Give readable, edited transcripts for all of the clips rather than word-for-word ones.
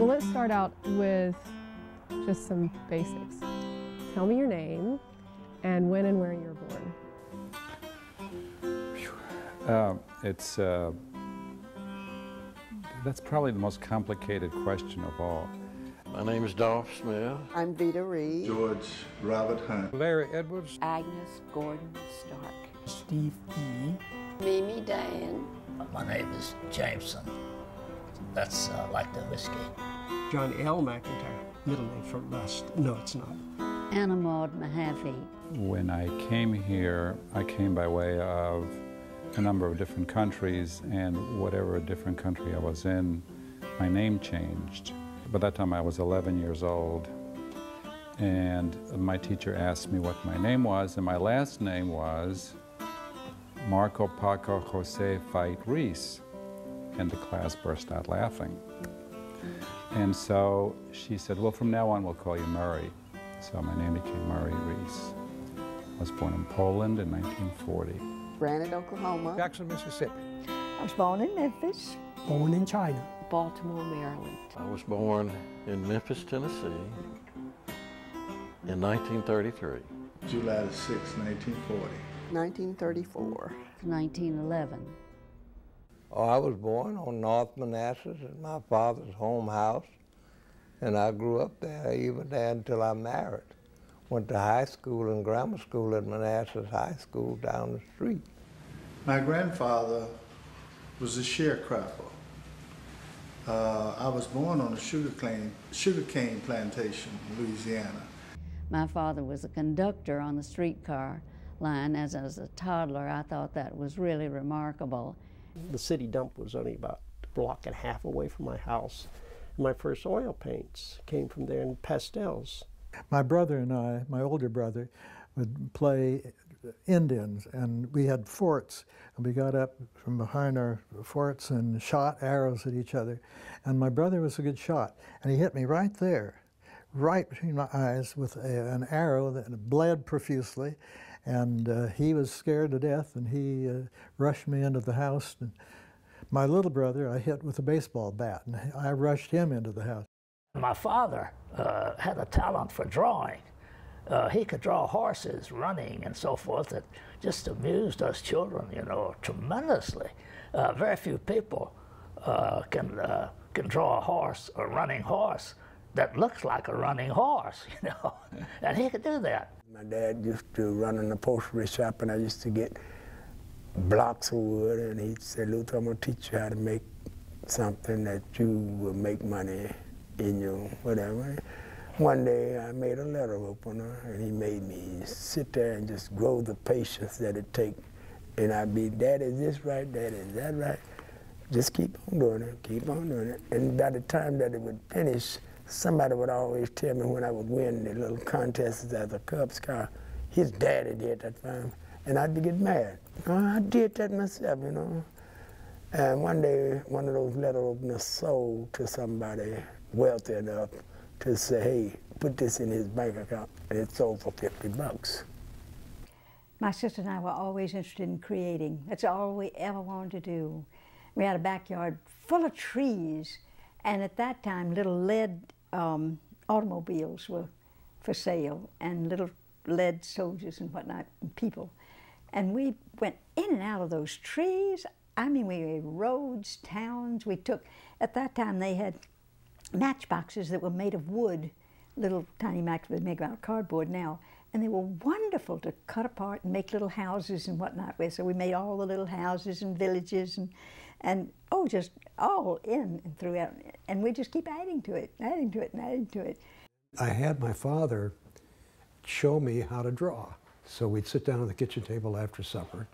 let's start out with just some basics. Tell me your name and when and where you were born. That's probably the most complicated question of all. My name is Dolph Smith. I'm Vita Reed. George Robert Hunt. Larry Edwards. Agnes Gordon Stark. Steve E. Mimi Dan. My name is Jameson. That's like the whiskey. John L. McIntyre. Middle name for Lust. No, it's not. Anna Maud Mahaffey. When I came here, I came by way of a number of different countries, and whatever different country I was in, my name changed. By that time I was 11 years old, and my teacher asked me what my name was, and my last name was Marco Paco Jose Fait Reese, and the class burst out laughing. And so she said, well, from now on we'll call you Murray. So my name became Murray Reese. I was born in Poland in 1940. Brandon, Oklahoma. Jackson, Mississippi. I was born in Memphis. Born in China. Baltimore, Maryland. I was born in Memphis, Tennessee in 1933. July the 6th, 1940. 1934. 1911. Oh, I was born on North Manassas at my father's home house, and I grew up there, even there until I married. Went to high school and grammar school at Manassas High School down the street. My grandfather was a sharecropper. I was born on a sugarcane plantation in Louisiana. My father was a conductor on the streetcar line. As a toddler, I thought that was really remarkable. The city dump was only about a block and a half away from my house. My first oil paints came from there in pastels. My brother and I, my older brother, would play Indians, and we had forts, and we got up from behind our forts and shot arrows at each other. And my brother was a good shot, and he hit me right there, right between my eyes with an arrow that bled profusely, and he was scared to death, and he rushed me into the house. And my little brother I hit with a baseball bat, and I rushed him into the house. My father had a talent for drawing. He could draw horses running and so forth that just amused us children, you know, tremendously. Very few people can draw a horse, a running horse, that looks like a running horse, you know, and he could do that. My dad used to run an upholstery shop, and I used to get blocks of wood, and he'd say, Luther, I'm going to teach you how to make something that you will make money in your whatever. One day I made a letter opener, and he made me sit there and just grow the patience that it takes. And I'd be, Dad, is this right? Dad, is that right? Just keep on doing it, keep on doing it. And by the time that it would finish, somebody would always tell me when I would win the little contests as a Cub Scout, his daddy did that for him. And I'd get mad. Oh, I did that myself, you know. And one day, one of those letter openers sold to somebody wealthy enough to say, hey, put this in his bank account, and it sold for $50. My sister and I were always interested in creating. That's all we ever wanted to do. We had a backyard full of trees, and at that time, little lead automobiles were for sale, and little lead soldiers and whatnot, and people. And we went in and out of those trees. I mean, we made roads, towns. We took, at that time, they had matchboxes that were made of wood, little tiny matchboxes made out of cardboard now, and they were wonderful to cut apart and make little houses and whatnot with. So we made all the little houses and villages and oh, just all in and throughout. And we just keep adding to it, adding to it, and adding to it. I had my father show me how to draw. So we'd sit down at the kitchen table after supper.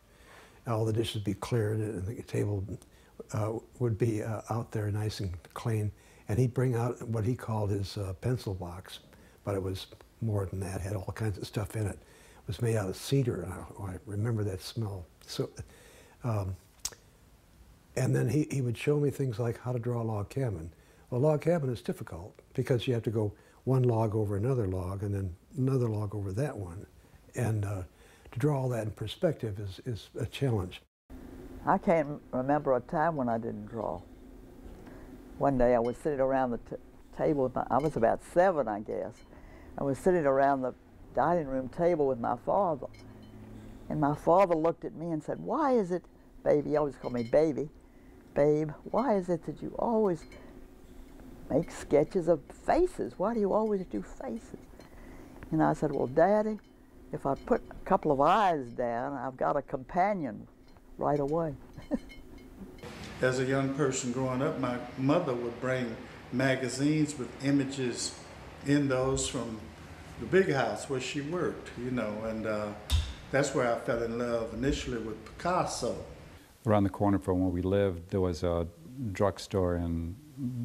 All the dishes would be cleared, and the table would be out there nice and clean. And he'd bring out what he called his pencil box, but it was more than that. It had all kinds of stuff in it. It was made out of cedar, and I remember that smell. So, and then he would show me things like how to draw a log cabin. Well, log cabin is difficult because you have to go one log over another log and then another log over that one. And to draw all that in perspective is a challenge. I can't remember a time when I didn't draw. One day I was sitting around the table with I was about 7, I guess. I was sitting around the dining room table with my father. And my father looked at me and said, "Why is it, baby," he always called me baby, "Babe, why is it that you always make sketches of faces? Why do you always do faces?" And I said, "Well, Daddy, if I put a couple of eyes down, I've got a companion right away." As a young person growing up, my mother would bring magazines with images in those from the big house where she worked, you know, and that's where I fell in love initially with Picasso. Around the corner from where we lived, there was a drugstore, and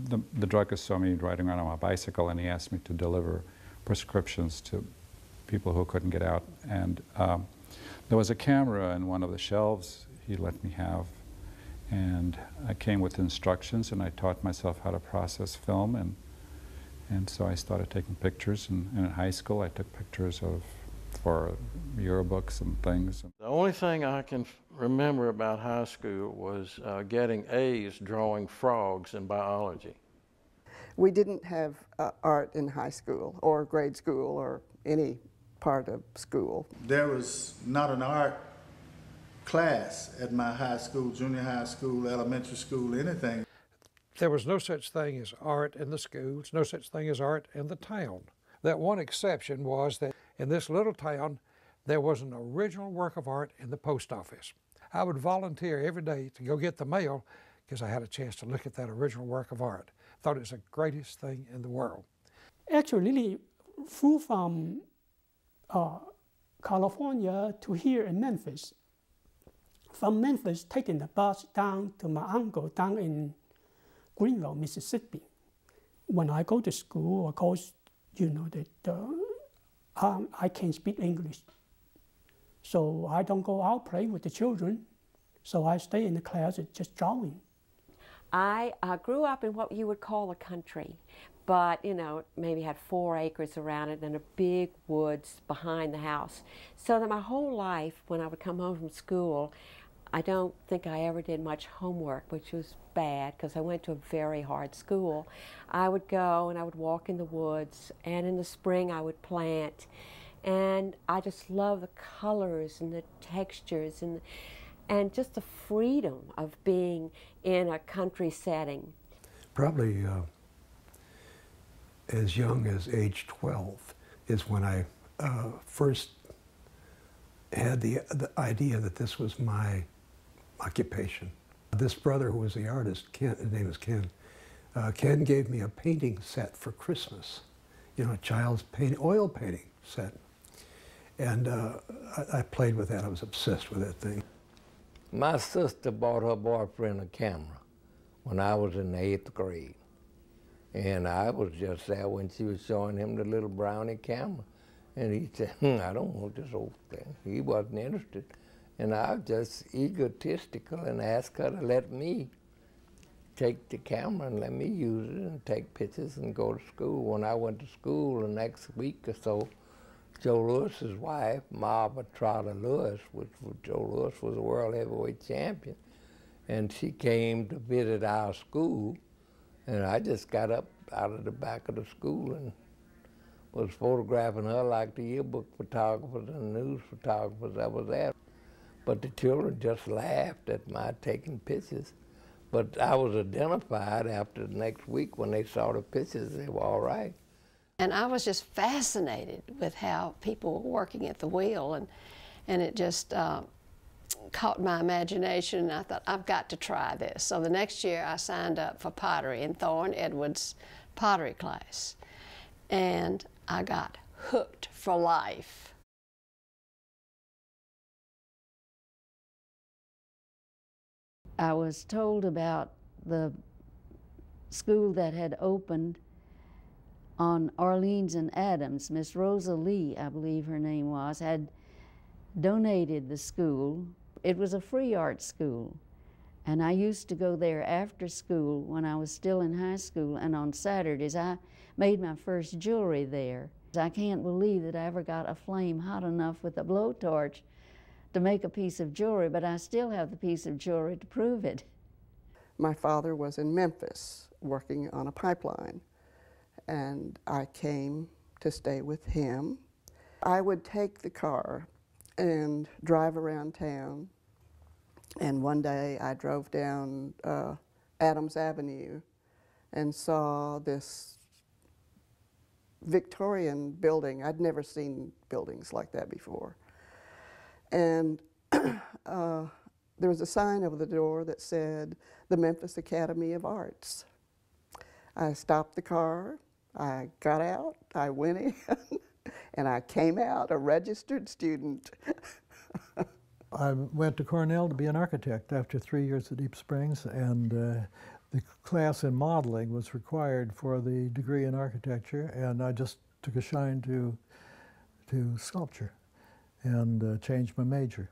the druggist saw me riding around on my bicycle, and he asked me to deliver prescriptions to people who couldn't get out. And there was a camera in one of the shelves he let me have, and I came with instructions, and I taught myself how to process film, and so I started taking pictures. And in high school, I took pictures for yearbooks and things. The only thing I can remember about high school was getting A's drawing frogs in biology. We didn't have art in high school or grade school or any part of school. There was not an art class at my high school, junior high school, elementary school, anything. There was no such thing as art in the schools, no such thing as art in the town. That one exception was that in this little town, there was an original work of art in the post office. I would volunteer every day to go get the mail because I had a chance to look at that original work of art. Thought it was the greatest thing in the world. Actually, Lily flew from California to here in Memphis. From Memphis, taking the bus down to my uncle down in Greenville, Mississippi. When I go to school, of course, you know that I can't speak English. So I don't go out playing with the children. So I stay in the class just drawing. I grew up in what you would call a country, but you know, maybe had 4 acres around it and a big woods behind the house. So that my whole life, when I would come home from school, I don't think I ever did much homework, which was bad because I went to a very hard school. I would go and I would walk in the woods, and in the spring I would plant. And I just love the colors and the textures and just the freedom of being in a country setting. Probably as young as age 12 is when I first had the idea that this was my occupation. This brother who was the artist, Ken, his name is Ken, Ken gave me a painting set for Christmas, you know, a child's oil painting set. And I played with that. I was obsessed with that thing. My sister bought her boyfriend a camera when I was in the 8th grade. And I was just there when she was showing him the little brownie camera. And he said, "I don't want this old thing." He wasn't interested. And I was just egotistical and asked her to let me take the camera and let me use it and take pictures and go to school. When I went to school the next week or so, Joe Lewis's wife, Marva Trotter Lewis, which Joe Lewis was a world heavyweight champion, and she came to visit our school, and I just got up out of the back of the school and was photographing her like the yearbook photographers and news photographers that was there. But the children just laughed at my taking pictures. But I was identified after the next week when they saw the pictures, they were all right. And I was just fascinated with how people were working at the wheel, and it just caught my imagination, and I thought, I've got to try this. So the next year I signed up for pottery in Thorne Edwards' pottery class, and I got hooked for life. I was told about the school that had opened on Orleans and Adams. Miss Rosa Lee, I believe her name was, had donated the school. It was a free art school, and I used to go there after school when I was still in high school, and on Saturdays I made my first jewelry there. I can't believe that I ever got a flame hot enough with a blowtorch to make a piece of jewelry, but I still have the piece of jewelry to prove it. My father was in Memphis working on a pipeline, and I came to stay with him. I would take the car and drive around town, and one day I drove down Adams Avenue and saw this Victorian building. I'd never seen buildings like that before. And there was a sign over the door that said, the Memphis Academy of Arts. I stopped the car, I got out, I went in, and I came out a registered student. I went to Cornell to be an architect after 3 years at Deep Springs, and the class in modeling was required for the degree in architecture, and I just took a shine to sculpture and changed my major.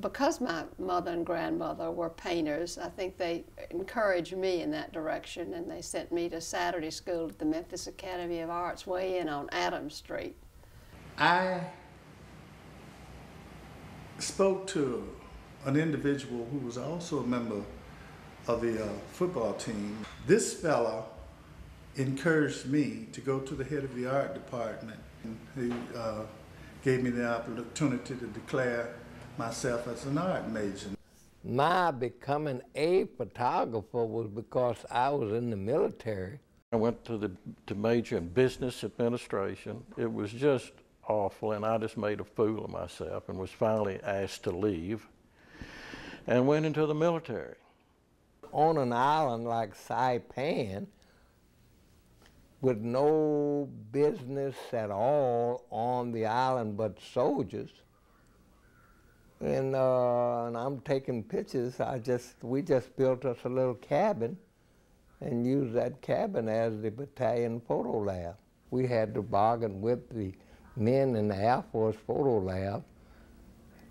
Because my mother and grandmother were painters, I think they encouraged me in that direction, and they sent me to Saturday school at the Memphis Academy of Arts way in on Adams Street. I spoke to an individual who was also a member of the football team. This fella encouraged me to go to the head of the art department. He gave me the opportunity to declare myself as an art major. My becoming a photographer was because I was in the military. I went to major in business administration. It was just awful, and I just made a fool of myself and was finally asked to leave and went into the military. On an island like Saipan, with no business at all on the island but soldiers, and I'm taking pictures. We just built us a little cabin and used that cabin as the battalion photo lab. We had to bargain with the men in the Air Force photo lab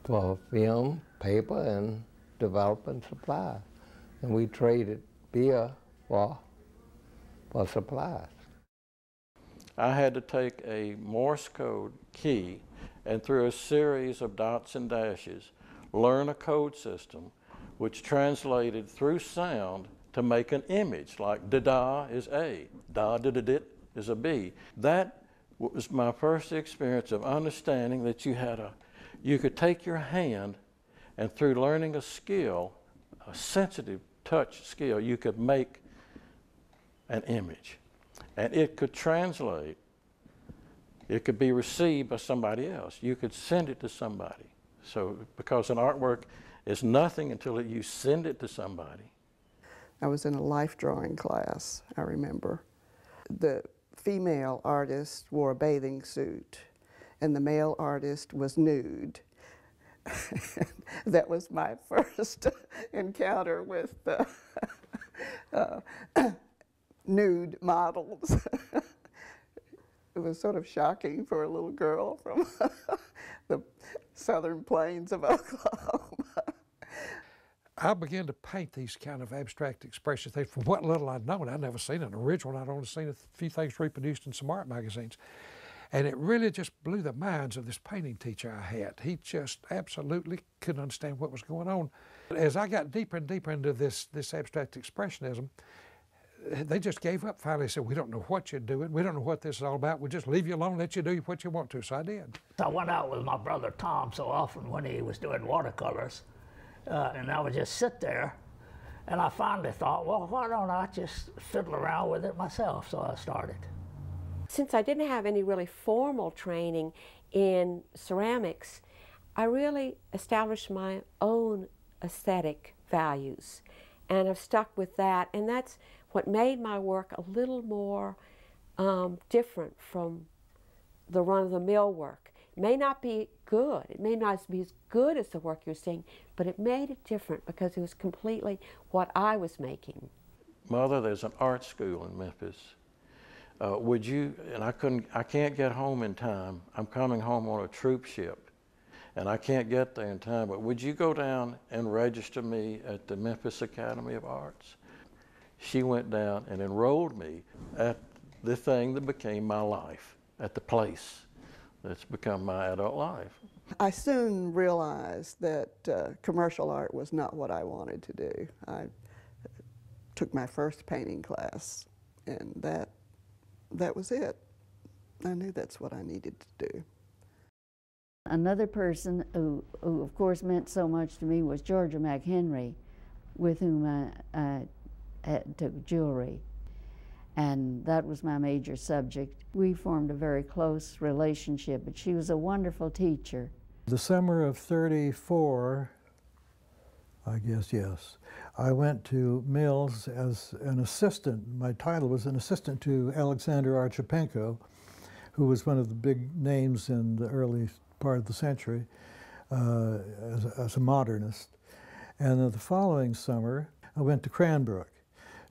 for film, paper, and developing supplies. And we traded beer for supplies. I had to take a Morse code key and through a series of dots and dashes, learn a code system which translated through sound to make an image, like da-da is A, da-da-da-dit is a B. That was my first experience of understanding that you could take your hand and through learning a skill, a sensitive touch skill, you could make an image. And it could translate. It could be received by somebody else. You could send it to somebody. So, because an artwork is nothing until you send it to somebody. I was in a life drawing class, I remember. The female artist wore a bathing suit, and the male artist was nude. That was my first encounter with nude models. It was sort of shocking for a little girl from the southern plains of Oklahoma. I began to paint these kind of abstract expressions. From what little I'd known, I'd never seen an original. I'd only seen a few things reproduced in some art magazines. And it really just blew the minds of this painting teacher I had. He just absolutely couldn't understand what was going on. As I got deeper and deeper into this abstract expressionism, they just gave up finally. They said, we don't know what you're doing. We don't know what this is all about. We'll just leave you alone, let you do what you want to. So I did. I went out with my brother Tom so often when he was doing watercolors, and I would just sit there, and I finally thought, well, why don't I just fiddle around with it myself? So I started. Since I didn't have any really formal training in ceramics, I really established my own aesthetic values, and I've stuck with that, and that's what made my work a little more different from the run-of-the-mill work. It may not be good, it may not be as good as the work you're seeing, but it made it different because it was completely what I was making. Mother, there's an art school in Memphis. Would you, and I can't get home in time. I'm coming home on a troop ship, and I can't get there in time, but would you go down and register me at the Memphis Academy of Arts? She went down and enrolled me at the thing that became my life, at the place that's become my adult life. I soon realized that commercial art was not what I wanted to do. I took my first painting class, and that that was it. I knew that's what I needed to do. Another person who of course meant so much to me was Georgia McHenry, with whom I took jewelry. And that was my major subject. We formed a very close relationship, but she was a wonderful teacher. The summer of '34, I guess, yes, I went to Mills as an assistant. My title was an assistant to Alexander Archipenko, who was one of the big names in the early part of the century as a modernist. And then the following summer, I went to Cranbrook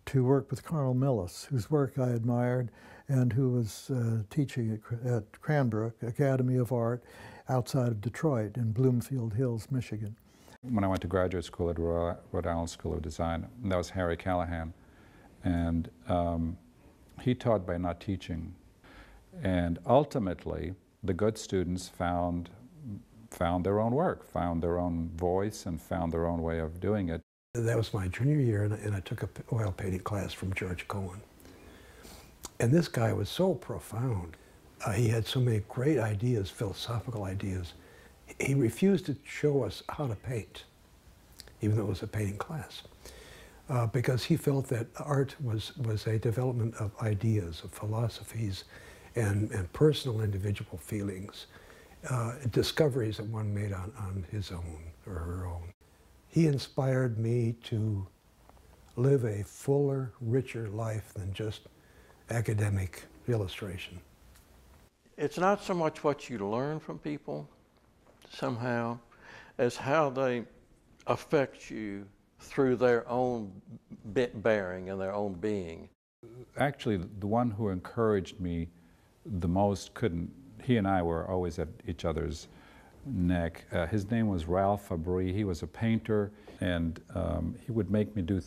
to work with Carl Millis, whose work I admired and who was teaching at Cranbrook Academy of Art outside of Detroit in Bloomfield Hills, Michigan. When I went to graduate school at Rhode Island School of Design, that was Harry Callahan, and he taught by not teaching. And ultimately, the good students found their own work, found their own voice, and found their own way of doing it. That was my junior year, and I took an oil painting class from George Cohen. And this guy was so profound. He had so many great ideas, philosophical ideas. He refused to show us how to paint, even though it was a painting class, because he felt that art was a development of ideas, of philosophies, and personal individual feelings, discoveries that one made on his own or her own. He inspired me to live a fuller, richer life than just academic illustration. It's not so much what you learn from people, somehow, as how they affect you through their own bearing and their own being. Actually, the one who encouraged me the most he and I were always at each other's neck. His name was Ralph Fabry. He was a painter, and he would make me do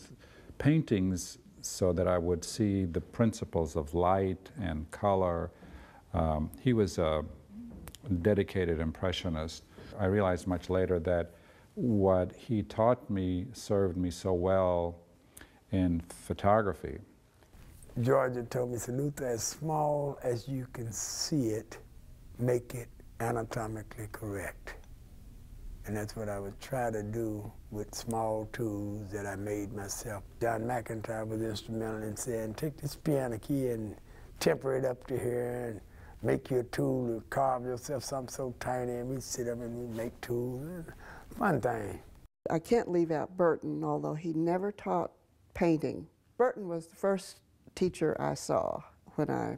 paintings so that I would see the principles of light and color. He was a dedicated impressionist. I realized much later that what he taught me served me so well in photography. Georgia told me, "So Luther, as small as you can see it, make it anatomically correct." And that's what I would try to do with small tools that I made myself. John McIntyre was instrumental in saying, take this piano key and temper it up to here and make your tool or carve yourself something so tiny, and we'd sit up and we'd make tools. Fun thing. I can't leave out Burton, although he never taught painting. Burton was the first teacher I saw when I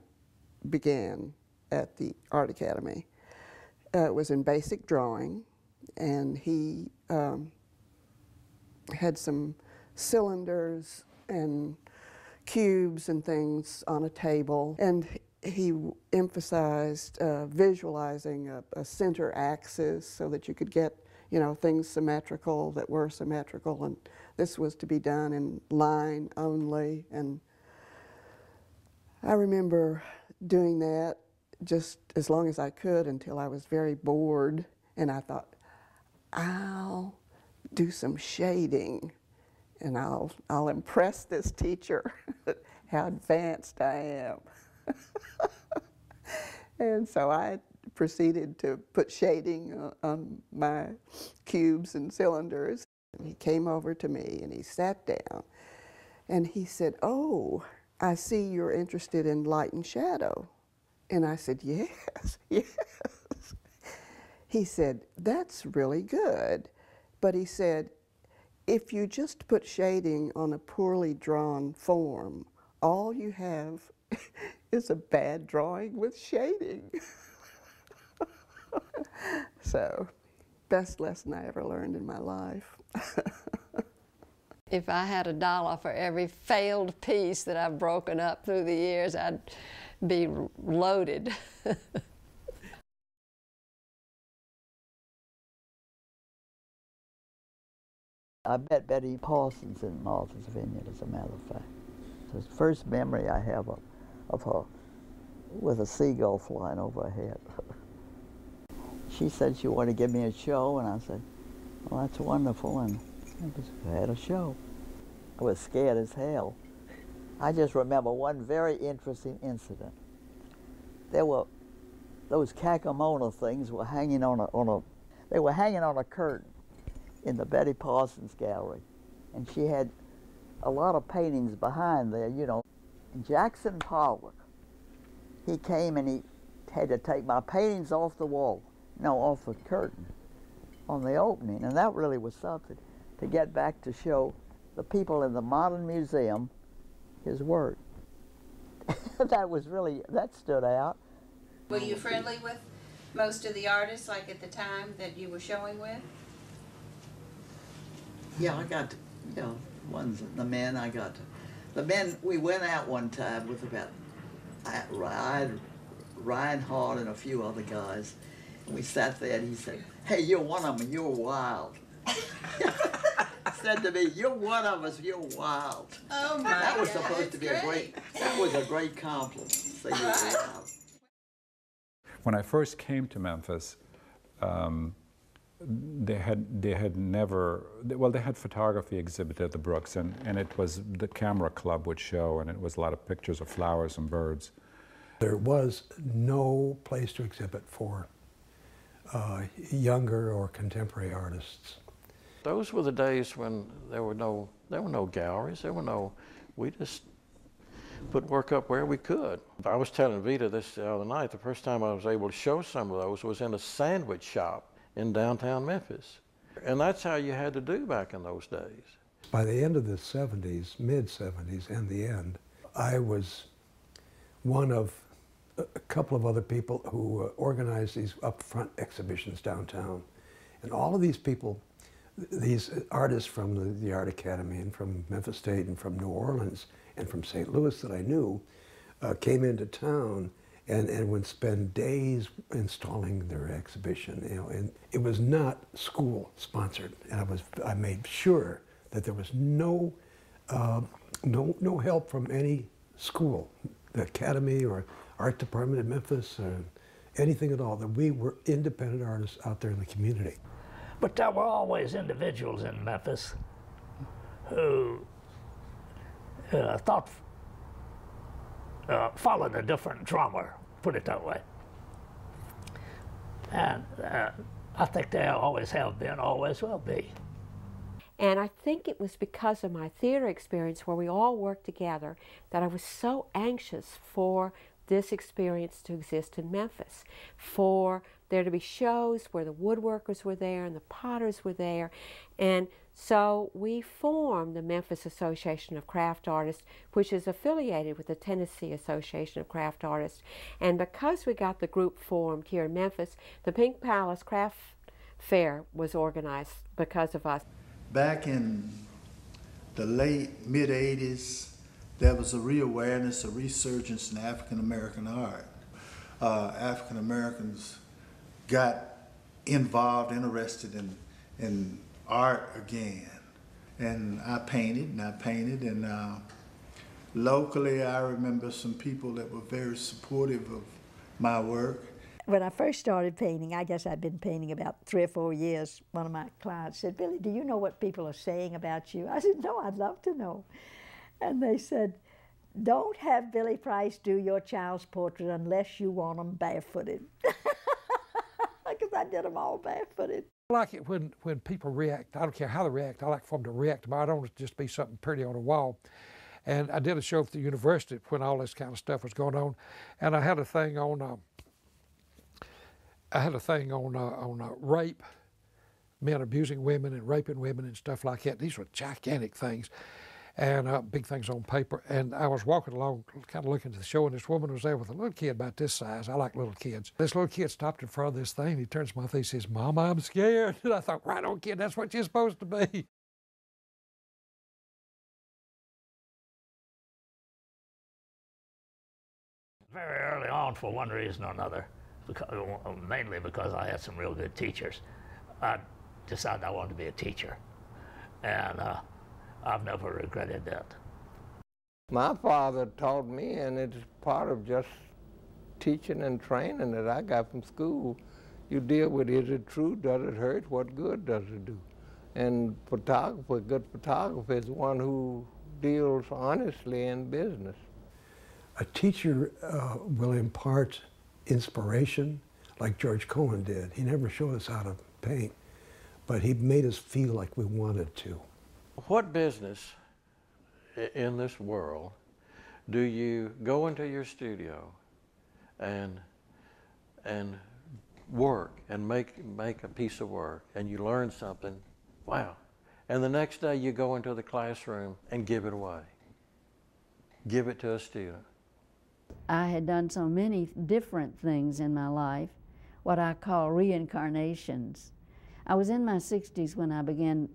began at the Art Academy. It was in basic drawing, and he had some cylinders and cubes and things on a table, and he emphasized visualizing a center axis so that you could get, you know, things symmetrical that were symmetrical, and this was to be done in line only. And I remember doing that just as long as I could until I was very bored, and I thought, I'll do some shading and I'll impress this teacher how advanced I am. And so I proceeded to put shading on my cubes and cylinders. He came over to me and he sat down and he said, "Oh, I see you're interested in light and shadow." And I said, "Yes, yes." He said, "That's really good." But he said, if you just put shading on a poorly drawn form, all you have is a bad drawing with shading. So, best lesson I ever learned in my life. If I had $1 for every failed piece that I've broken up through the years, I'd be loaded. I met Betty Parsons in Martha's Vineyard, as a matter of fact. It's the first memory I have of her with a seagull flying overhead. She said she wanted to give me a show, and I said, "Well, that's wonderful," and I had a show. I was scared as hell. I just remember one very interesting incident. there were those Kakamona things were hanging on they were hanging on a curtain in the Betty Parsons Gallery, and she had a lot of paintings behind there, you know. And Jackson Pollock, he came and he had to take my paintings off the wall, no, off the curtain on the opening, and that really was something to get back to show the people in the Modern Museum his work. That was really, that stood out. Were you friendly with most of the artists, like at the time that you were showing with? Yeah, I got, you know, the men I got. The men, we went out one time with about Reinhardt and a few other guys. And we sat there and he said, "Hey, you're one of them, you're wild." Said to me, "You're one of us, you're wild." Oh my That was God, supposed to be that was a great compliment. Say you're wild. When I first came to Memphis, they had never, well, they had photography exhibit at the Brooks, and it was the camera club would show, and it was a lot of pictures of flowers and birds. There was no place to exhibit for younger or contemporary artists. Those were the days when there were no galleries, we just put work up where we could. I was telling Vita this the other night, the first time I was able to show some of those was in a sandwich shop in downtown Memphis. And that's how you had to do back in those days. By the end of the 70s, mid-70s and the end, I was one of a couple of other people who organized these upfront exhibitions downtown. And all of these people, these artists from the Art Academy and from Memphis State and from New Orleans and from St. Louis that I knew, came into town and would spend days installing their exhibition, you know, and it was not school sponsored, and I made sure that there was no help from any school, the Academy or Art Department in Memphis or anything at all, that we were independent artists out there in the community. But there were always individuals in Memphis who followed a different drummer, put it that way. And I think they always have been, always will be. And I think it was because of my theater experience where we all worked together that I was so anxious for this experience to exist in Memphis, for there to be shows where the woodworkers were there and the potters were there. And so we formed the Memphis Association of Craft Artists, which is affiliated with the Tennessee Association of Craft Artists. And because we got the group formed here in Memphis, the Pink Palace Craft Fair was organized because of us. Back in the late mid-'80s, there was a reawareness, a resurgence in African American art. African Americans got involved, interested in art again. And I painted, and locally I remember some people that were very supportive of my work. When I first started painting, I guess I'd been painting about 3 or 4 years, one of my clients said, "Billy, do you know what people are saying about you?" I said, "No, I'd love to know." And they said, "Don't have Billy Price do your child's portrait unless you want them barefooted." Because I did them all barefooted. I like it when people react. I don't care how they react. I like for them to react. I don't want it to just be something pretty on a wall. And I did a show at the university when all this kind of stuff was going on, and I had a thing on rape, men abusing women and raping women and stuff like that. These were gigantic things, and big things on paper. And I was walking along, kind of looking at the show, and this woman was there with a little kid about this size. I like little kids. This little kid stopped in front of this thing. He turns to my face, he says, "Mama, I'm scared." And I thought, right on, kid, that's what you're supposed to be. Very early on, for one reason or another, mainly because I had some real good teachers, I decided I wanted to be a teacher. And I've never regretted that. My father taught me, and it's part of just teaching and training that I got from school. You deal with, is it true, does it hurt, what good does it do? And photographer, good photographer is one who deals honestly in business. A teacher will impart inspiration like George Cohen did. He never showed us how to paint, but he made us feel like we wanted to. What business in this world do you go into your studio and work and make a piece of work and you learn something, wow, and the next day you go into the classroom and give it away, give it to a student? I had done so many different things in my life, what I call reincarnations. I was in my 60s when I began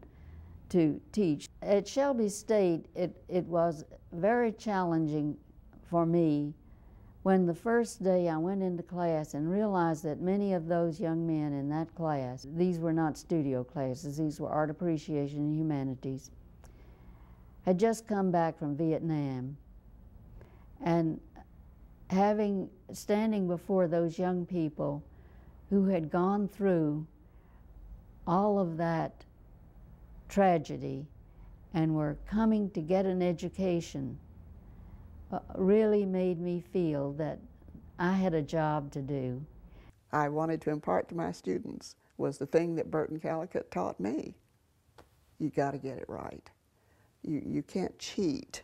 to teach. At Shelby State, it was very challenging for me when the first day I went into class and realized that many of those young men in that class, these were not studio classes, these were art appreciation and humanities, had just come back from Vietnam. And standing before those young people who had gone through all of that tragedy and were coming to get an education really made me feel that I had a job to do. I wanted to impart to my students was the thing that Burton Callicut taught me. You got to get it right. You can't cheat.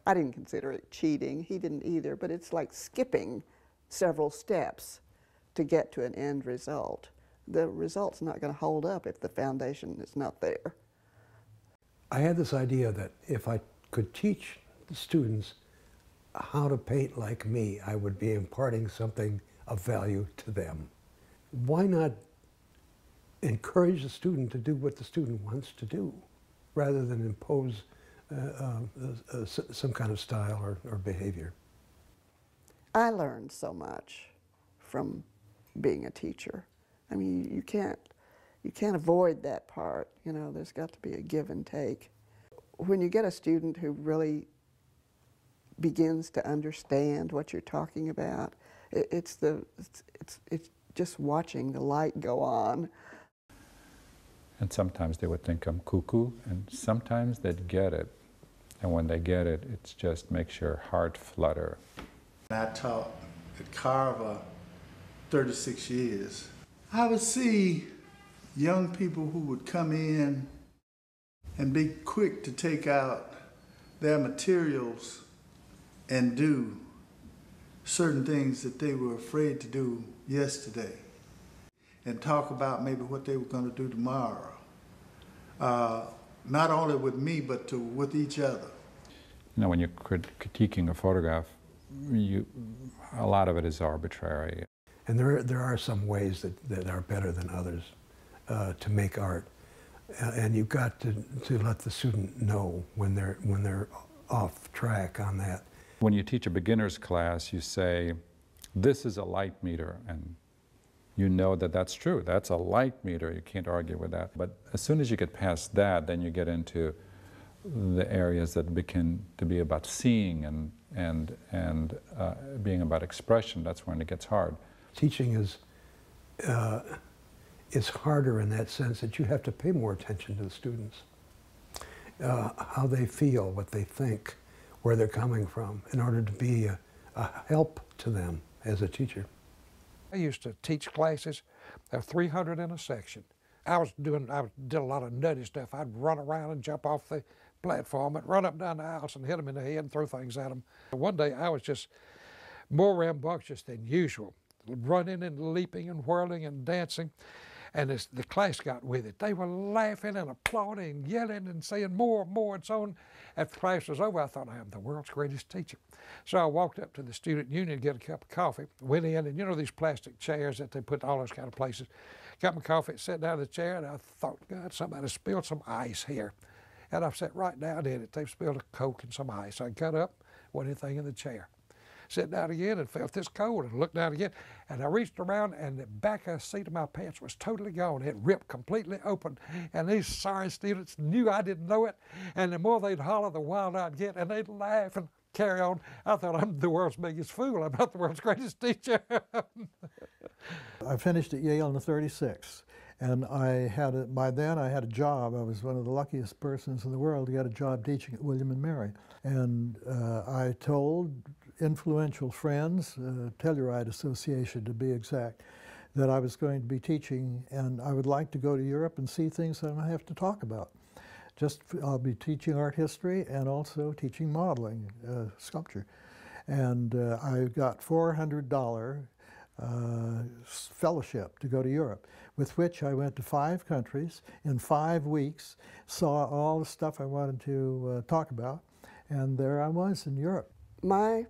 I didn't consider it cheating. He didn't either, but it's like skipping several steps to get to an end result. The result's not going to hold up if the foundation is not there. I had this idea that if I could teach the students how to paint like me, I would be imparting something of value to them. Why not encourage the student to do what the student wants to do, rather than impose some kind of style or behavior? I learned so much from being a teacher. I mean, you can't avoid that part. You know, there's got to be a give and take. When you get a student who really begins to understand what you're talking about, it's just watching the light go on. And sometimes they would think I'm cuckoo, and sometimes they'd get it. And when they get it, it just makes your heart flutter. I taught at Carver 36 years. I would see young people who would come in and be quick to take out their materials and do certain things that they were afraid to do yesterday, and talk about maybe what they were going to do tomorrow. Not only with me, but with each other. You know, when you're critiquing a photograph, a lot of it is arbitrary. And there are some ways that are better than others to make art. And you've got to let the student know when they're off track on that. When you teach a beginner's class, you say, this is a light meter, and you know that that's true. That's a light meter. You can't argue with that. But as soon as you get past that, then you get into the areas that begin to be about seeing and being about expression. That's when it gets hard. Teaching is harder in that sense that you have to pay more attention to the students. How they feel, what they think, where they're coming from, in order to be a help to them as a teacher. I used to teach classes of 300 in a section. I did a lot of nutty stuff. I'd run around and jump off the platform and run up and down the aisles and hit them in the head and throw things at them. One day I was just more rambunctious than usual, running and leaping and whirling and dancing. And as the class got with it, they were laughing and applauding and yelling and saying more and more and so on. After class was over, I thought, I am the world's greatest teacher. So I walked up to the student union to get a cup of coffee, went in, and you know these plastic chairs that they put all those kind of places. Got my coffee, sat down in the chair, and I thought, God, somebody spilled some ice here. And I sat right down in it. They've spilled a Coke and some ice. I got up, wasn't anything in the chair. Sat down again and felt this cold and looked down again. And I reached around and the back of the seat of my pants was totally gone. It ripped completely open. And these sorry students knew I didn't know it. And the more they'd holler, the wilder I'd get. And they'd laugh and carry on. I thought, I'm the world's biggest fool. I'm not the world's greatest teacher. I finished at Yale in '36. And by then I had a job. I was one of the luckiest persons in the world to get a job teaching at William and Mary. And I told influential friends, Telluride Association to be exact, that I was going to be teaching, and I would like to go to Europe and see things that I have to talk about. I'll be teaching art history and also teaching modeling, sculpture. And I got $400 fellowship to go to Europe, with which I went to 5 countries in 5 weeks, saw all the stuff I wanted to talk about, and there I was in Europe. My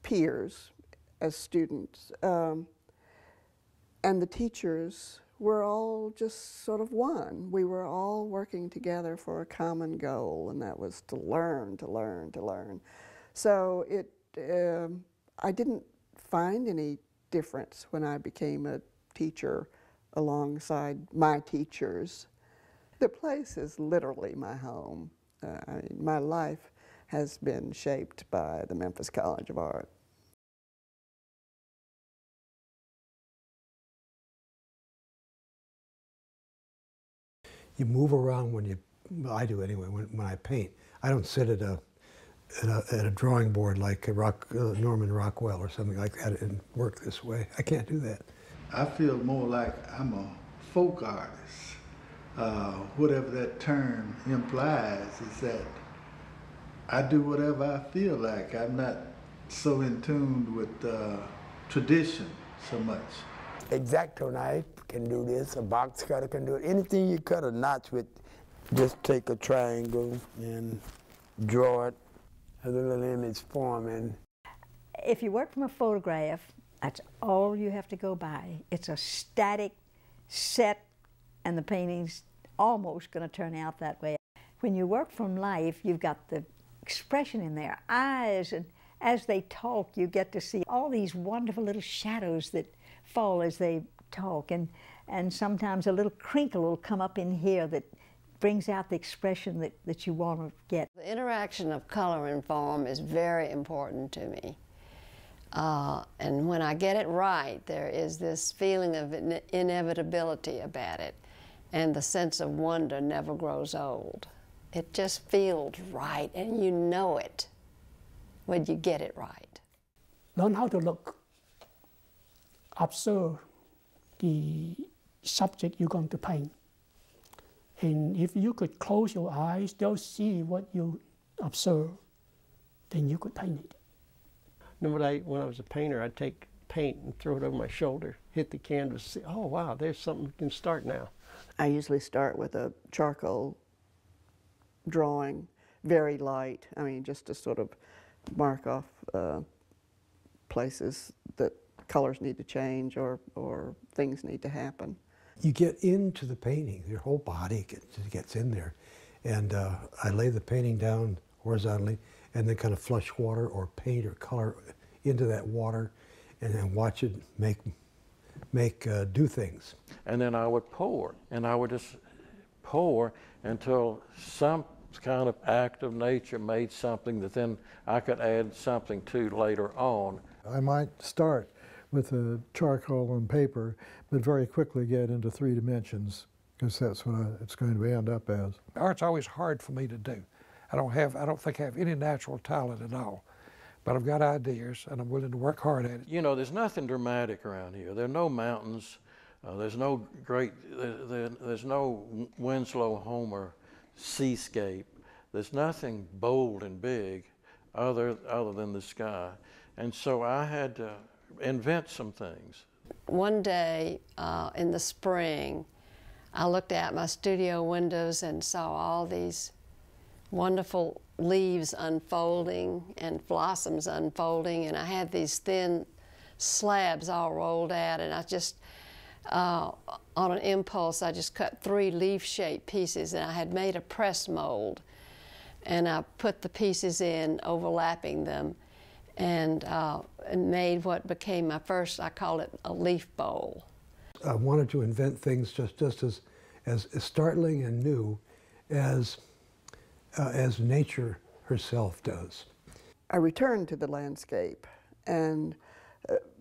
peers as students and the teachers were all just sort of one. We were all working together for a common goal, and that was to learn, to learn, to learn. So I didn't find any difference when I became a teacher alongside my teachers. The place is literally my home. My life has been shaped by the Memphis College of Art. You move around when you, well, I do anyway, when I paint. I don't sit at a drawing board like Norman Rockwell or something like that and work this way. I can't do that. I feel more like I'm a folk artist. Whatever that term implies is that I do whatever I feel like. I'm not so in tune with tradition so much. X-Acto knife can do this, a box cutter can do it. Anything you cut a notch with, just take a triangle and draw it, a little image forming. If you work from a photograph, that's all you have to go by. It's a static set, and the painting's almost going to turn out that way. When you work from life, you've got the expression in their eyes, and as they talk, you get to see all these wonderful little shadows that fall as they talk, and sometimes a little crinkle will come up in here that brings out the expression that you want to get. The interaction of color and form is very important to me. And when I get it right, there is this feeling of inevitability about it, and the sense of wonder never grows old. It just feels right, and you know it when you get it right. Learn how to look, observe the subject you're going to paint. And if you could close your eyes, they'll see what you observe, then you could paint it. You know, when I was a painter, I'd take paint and throw it over my shoulder, hit the canvas, say, oh wow, there's something we can start now. I usually start with a charcoal drawing, very light. I mean, just to sort of mark off places that colors need to change or things need to happen. You get into the painting, your whole body gets in there. And I lay the painting down horizontally and then kind of flush water or paint or color into that water and then watch it do things. And then I would pour, and I would just pour until some kind of act of nature made something that then I could add something to later on. I might start with a charcoal and paper, but very quickly get into 3 dimensions, because that's what it's going to end up as. Art's always hard for me to do. I don't think I have any natural talent at all, but I've got ideas and I'm willing to work hard at it. You know, there's nothing dramatic around here. There are no mountains. There's no there's no Winslow Homer seascape. There's nothing bold and big other than the sky. And so I had to invent some things. One day in the spring, I looked out my studio windows and saw all these wonderful leaves unfolding and blossoms unfolding, and I had these thin slabs all rolled out, and I just, on an impulse, I just cut 3 leaf-shaped pieces, and I had made a press mold, and I put the pieces in, overlapping them, and made what became my first, I call it a leaf bowl. I wanted to invent things just as startling and new as nature herself does. I returned to the landscape and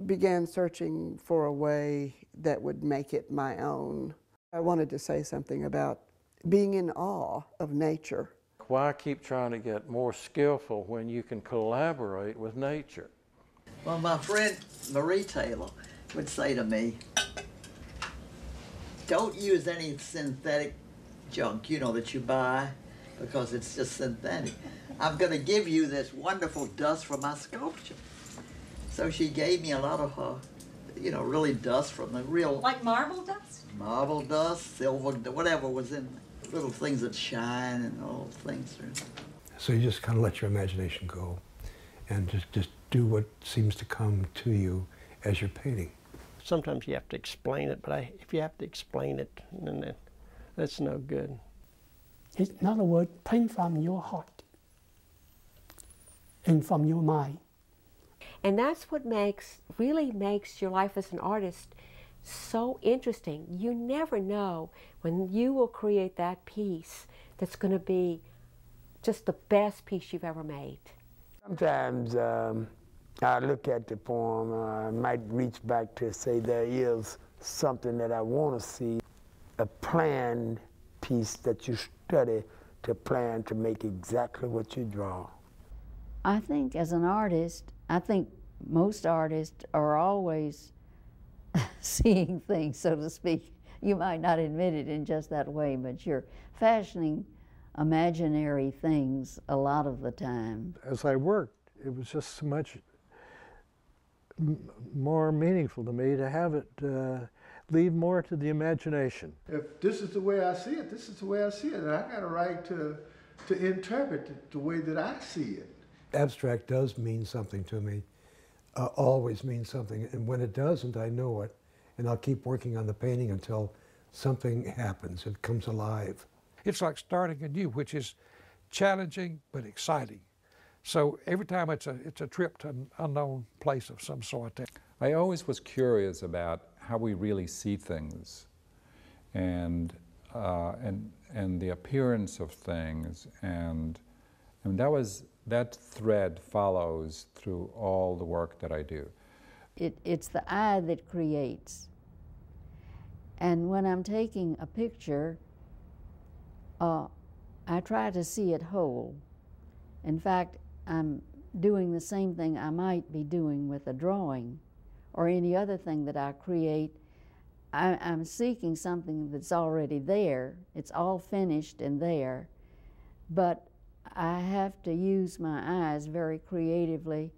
began searching for a way that would make it my own. I wanted to say something about being in awe of nature. Why keep trying to get more skillful when you can collaborate with nature? Well, my friend Marie Taylor would say to me, don't use any synthetic junk, you know, that you buy, because it's just synthetic. I'm going to give you this wonderful dust from my sculpture. So she gave me a lot of her, you know, really dust from the real... Like marble dust? Marble dust, silver, whatever was in little things that shine and all things. So you just kind of let your imagination go and just do what seems to come to you as you're painting. Sometimes you have to explain it, but if you have to explain it, then that's no good. In other words, paint from your heart and from your mind. And that's what really makes your life as an artist so interesting. You never know when you will create that piece that's going to be just the best piece you've ever made. Sometimes I look at the poem, I might reach back to say there is something that I want to see, a planned piece that you study to plan to make exactly what you draw. I think as an artist, I think most artists are always seeing things, so to speak. You might not admit it in just that way, but you're fashioning imaginary things a lot of the time. As I worked, it was just so much more meaningful to me to have it leave more to the imagination. If this is the way I see it, this is the way I see it, and I got a right to interpret it the way that I see it. Abstract does mean something to me, always means something, and when it doesn't, I know it, and I'll keep working on the painting until something happens, it comes alive. It's like starting anew, which is challenging but exciting. So every time it's a trip to an unknown place of some sort. I always was curious about how we really see things, and the appearance of things, and that thread follows through all the work that I do. It's the eye that creates. And when I'm taking a picture, I try to see it whole. In fact, I'm doing the same thing I might be doing with a drawing or any other thing that I create. I'm seeking something that's already there. It's all finished and there, but I have to use my eyes very creatively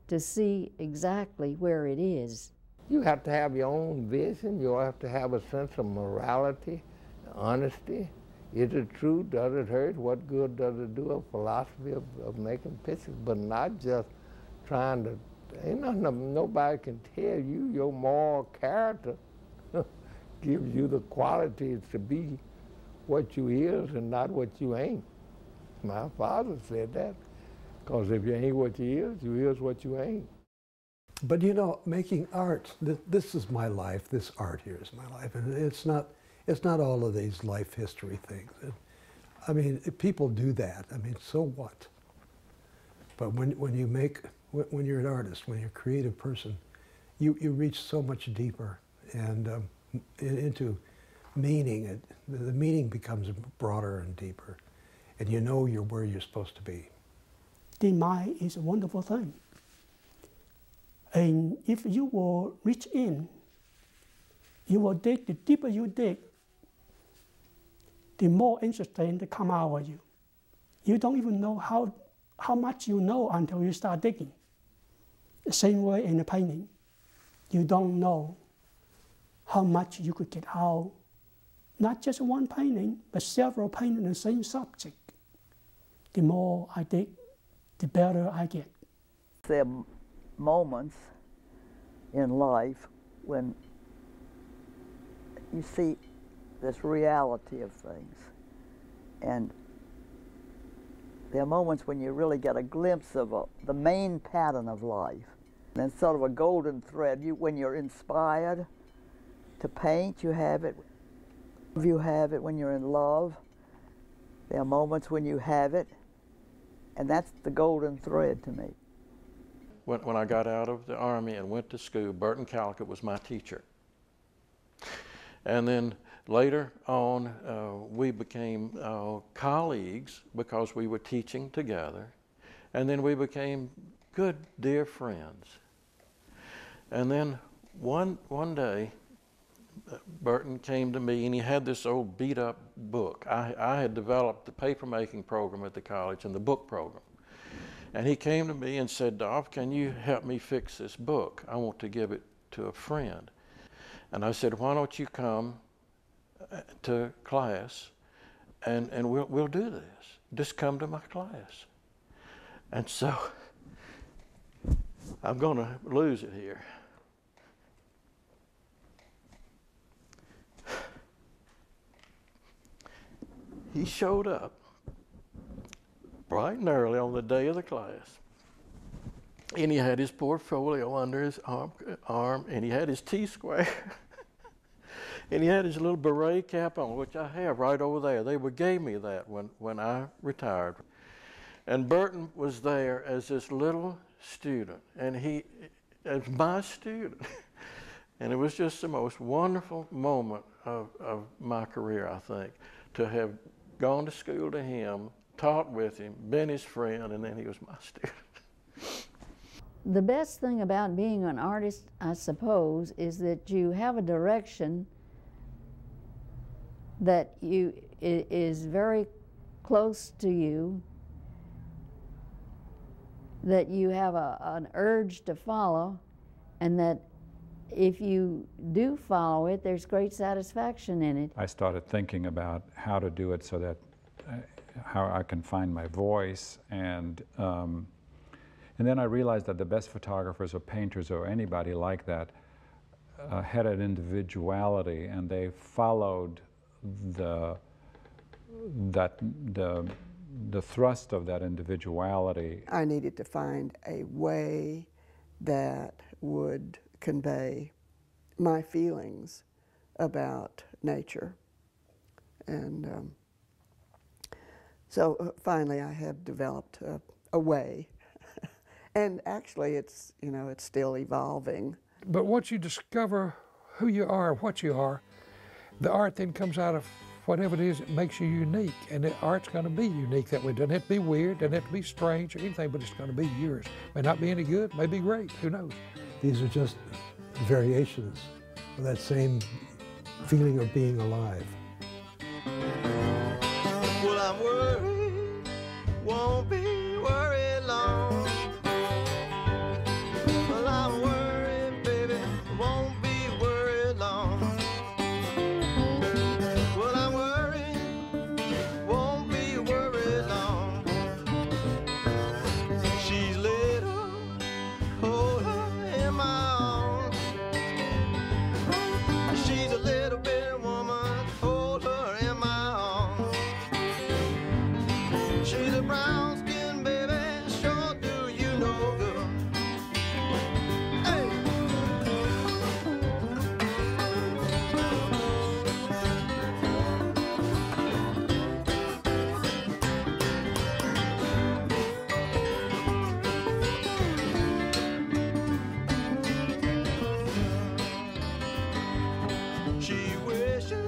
to see exactly where it is. You have to have your own vision. You have to have a sense of morality, honesty. Is it true? Does it hurt? What good does it do? A philosophy of making pictures, but not just trying to, nobody can tell you your moral character gives you the qualities to be what you is and not what you ain't. My father said that, because if you ain't what you is what you ain't. But you know, making art, this is my life, this art here is my life, and it's not all of these life history things. I mean, people do that, I mean, so what? But when you're an artist, when you're a creative person, you reach so much deeper and into meaning. The meaning becomes broader and deeper, and you know you're where you're supposed to be. The mind is a wonderful thing. And if you will reach in, you will dig, the deeper you dig, the more interesting they come out of you. You don't even know how much you know until you start digging. The same way in the painting. You don't know how much you could get out, not just one painting, but several paintings on the same subject. The more I dig, the better I get. There are moments in life when you see this reality of things, and there are moments when you really get a glimpse of the main pattern of life. And it's sort of a golden thread. When you're inspired to paint, you have it. You have it when you're in love. There are moments when you have it, and that's the golden thread to me. When I got out of the Army and went to school, Burton Callicut was my teacher. And then Later on, we became colleagues because we were teaching together, and then we became good, dear friends. And then one day, Burton came to me, and he had this old beat-up book. I had developed the paper-making program at the college and the book program. And he came to me and said, "Dolph, can you help me fix this book? I want to give it to a friend." And I said, "Why don't you come to class and we'll do this. Just come to my class." And so I'm going to lose it here. He showed up bright and early on the day of the class, and he had his portfolio under his arm, and he had his T-square, and he had his little beret cap on, which I have right over there. They gave me that when I retired. And Burton was there as this little student, and he, as my student. And it was just the most wonderful moment of my career, I think, to have gone to school to him, taught with him, been his friend, and then he was my student. The best thing about being an artist, I suppose, is that you have a direction that is very close to you, that you have an urge to follow, and that if you do follow it, there's great satisfaction in it. I started thinking about how to do it so that how I can find my voice, and then I realized that the best photographers or painters or anybody like that had an individuality, and they followed the thrust of that individuality. I needed to find a way that would convey my feelings about nature. And so finally I have developed a way. And actually it's, you know, it's still evolving. But once you discover who you are, what you are, the art then comes out of whatever it is that makes you unique. And the art's going to be unique that way. It doesn't have to be weird, doesn't have to be strange or anything, but it's going to be yours. May not be any good, may be great, who knows? These are just variations of that same feeling of being alive. Well, I'm worried, won't be worried long. Well, I'm worried, baby, won't be worried long. Well, I'm worried, won't be worried long. She's little, hold her in my arms. She's a little bitty woman, hold her in my arms. She's a brown skin baby, sure do you know good. Hey! She wishes